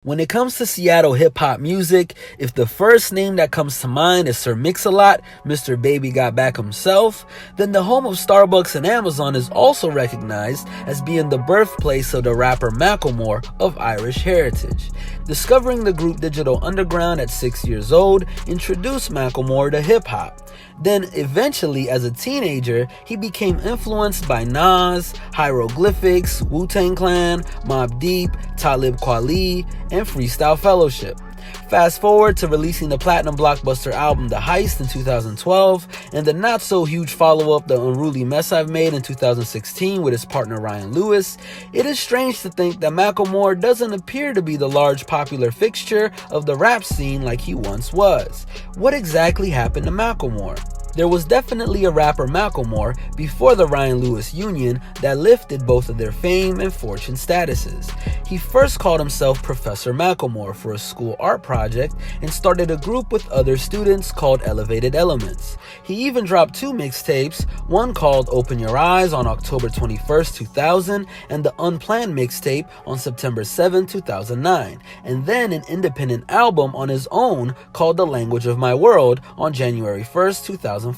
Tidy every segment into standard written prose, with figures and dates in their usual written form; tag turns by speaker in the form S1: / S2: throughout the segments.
S1: When it comes to Seattle hip-hop music, if the first name that comes to mind is Sir Mix-a-Lot, Mr. Baby Got Back himself, then the home of Starbucks and Amazon is also recognized as being the birthplace of the rapper Macklemore of Irish heritage. Discovering the group Digital Underground at 6 years old introduced Macklemore to hip-hop. Then eventually, as a teenager, he became influenced by Nas, Hieroglyphics, Wu-Tang Clan, Mobb Deep, Talib Kweli, and Freestyle Fellowship. Fast forward to releasing the platinum blockbuster album The Heist in 2012 and the not so huge follow-up The Unruly Mess I've Made in 2016 with his partner Ryan Lewis, it is strange to think that Macklemore doesn't appear to be the large popular fixture of the rap scene like he once was. What exactly happened to Macklemore? There was definitely a rapper Macklemore before the Ryan Lewis union that lifted both of their fame and fortune statuses. He first called himself Professor Macklemore for a school art project and started a group with other students called Elevated Elements. He even dropped 2 mixtapes, one called Open Your Eyes on October 21st, 2000 and the Unplanned mixtape on September 7, 2009, and then an independent album on his own called The Language of My World on January 1st, 2005.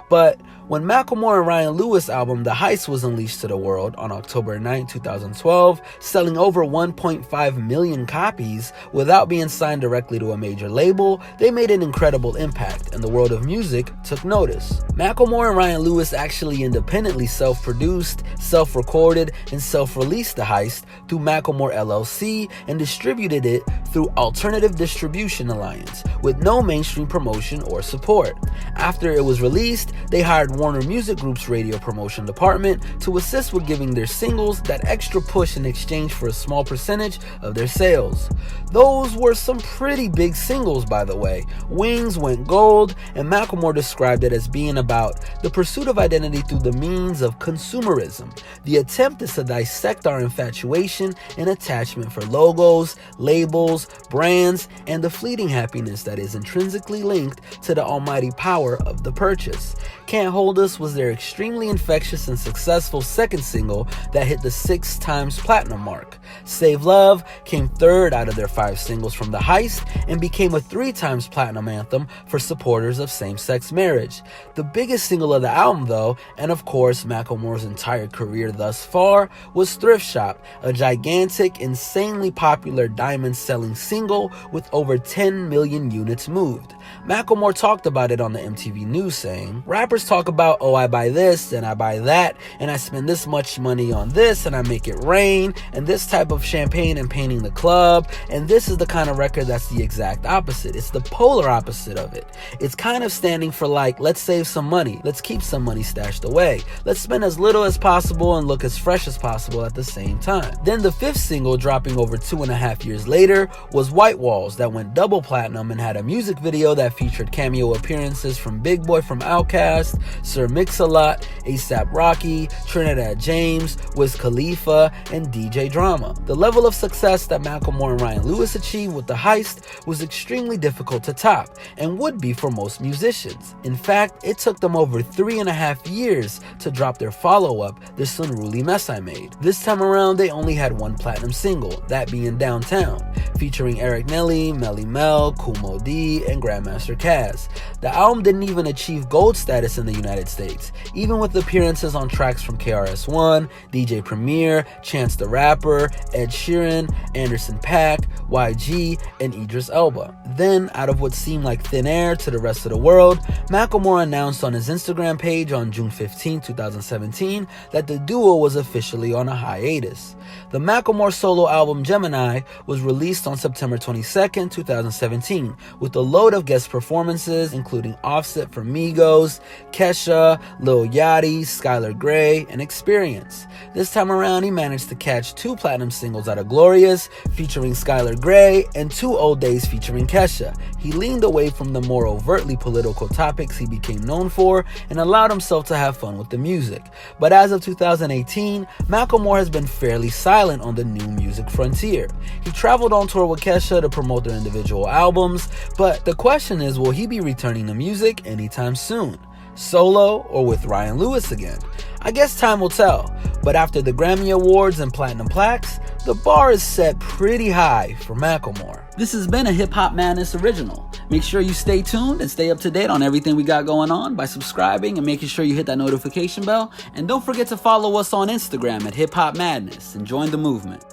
S1: But when Macklemore and Ryan Lewis' album The Heist was unleashed to the world on October 9, 2012, selling over 1.5 million copies without being signed directly to a major label, they made an incredible impact and the world of music took notice. Macklemore and Ryan Lewis actually independently self-produced, self-recorded, and self-released The Heist through Macklemore LLC and distributed it through Alternative Distribution Alliance with no mainstream promotion or support. After it was released, they hired Warner Music Group's radio promotion department to assist with giving their singles that extra push in exchange for a small percentage of their sales. Those were some pretty big singles, by the way. Wings went gold, and Macklemore described it as being about the pursuit of identity through the means of consumerism. The attempt is to dissect our infatuation and attachment for logos, labels, brands, and the fleeting happiness that is intrinsically linked to the almighty power of the purchase. Can't Hold Us was their extremely infectious and successful second single that hit the 6 times platinum mark. Save Love came third out of their 5 singles from The Heist and became a 3 times platinum anthem for supporters of same-sex marriage. The biggest single of the album, though, and of course Macklemore's entire career thus far, was Thrift Shop, a gigantic, insanely popular diamond-selling single with over 10 million units moved. Macklemore talked about it on the MTV News saying, "Rappers talk about, oh, I buy this and I buy that and I spend this much money on this and I make it rain and this type of champagne and painting the club, and this is the kind of record that's the exact opposite. It's the polar opposite of it. It's kind of standing for like, let's save some money, let's keep some money stashed away, let's spend as little as possible and look as fresh as possible at the same time." Then the 5th single, dropping over 2.5 years later, was White Walls, that went double platinum and had a music video that featured cameo appearances from Big Boy from Outkast, Sir Mix-a-Lot, A$AP Rocky, Trinidad James, Wiz Khalifa, and DJ Drama. The level of success that Macklemore and Ryan Lewis achieved with The Heist was extremely difficult to top, and would be for most musicians. In fact, it took them over 3.5 years to drop their follow-up, This Unruly Mess I Made. This time around, they only had 1 platinum single, that being Downtown, featuring Eric Nelly, Melly Mel, Kool Moe Dee, and Grandmaster Caz. The album didn't even achieve gold status in the United States, even with appearances on tracks from KRS-One, DJ Premier, Chance the Rapper, Ed Sheeran, Anderson .Paak, YG, and Idris Elba. Then, out of what seemed like thin air to the rest of the world, Macklemore announced on his Instagram page on June 15, 2017, that the duo was officially on a hiatus. The Macklemore solo album Gemini was released on September 22, 2017, with a load of guest performances including Offset from Migos, Kesha, Lil Yachty, Skylar Grey, and Experience. This time around, he managed to catch 2 platinum singles out of Glorious, featuring Skylar Grey, and 2 Old Days featuring Kesha. He leaned away from the more overtly political topics he became known for and allowed himself to have fun with the music. But as of 2018, Macklemore has been fairly silent on the new music frontier. He traveled on tour with Kesha to promote their individual albums, but the question is, will he be returning to music anytime soon? Solo or with Ryan Lewis again? I guess time will tell, but after the Grammy Awards and Platinum Plaques, the bar is set pretty high for Macklemore. This has been a Hip Hop Madness original. Make sure you stay tuned and stay up to date on everything we got going on by subscribing and making sure you hit that notification bell. And don't forget to follow us on Instagram at HipHopMadness and join the movement.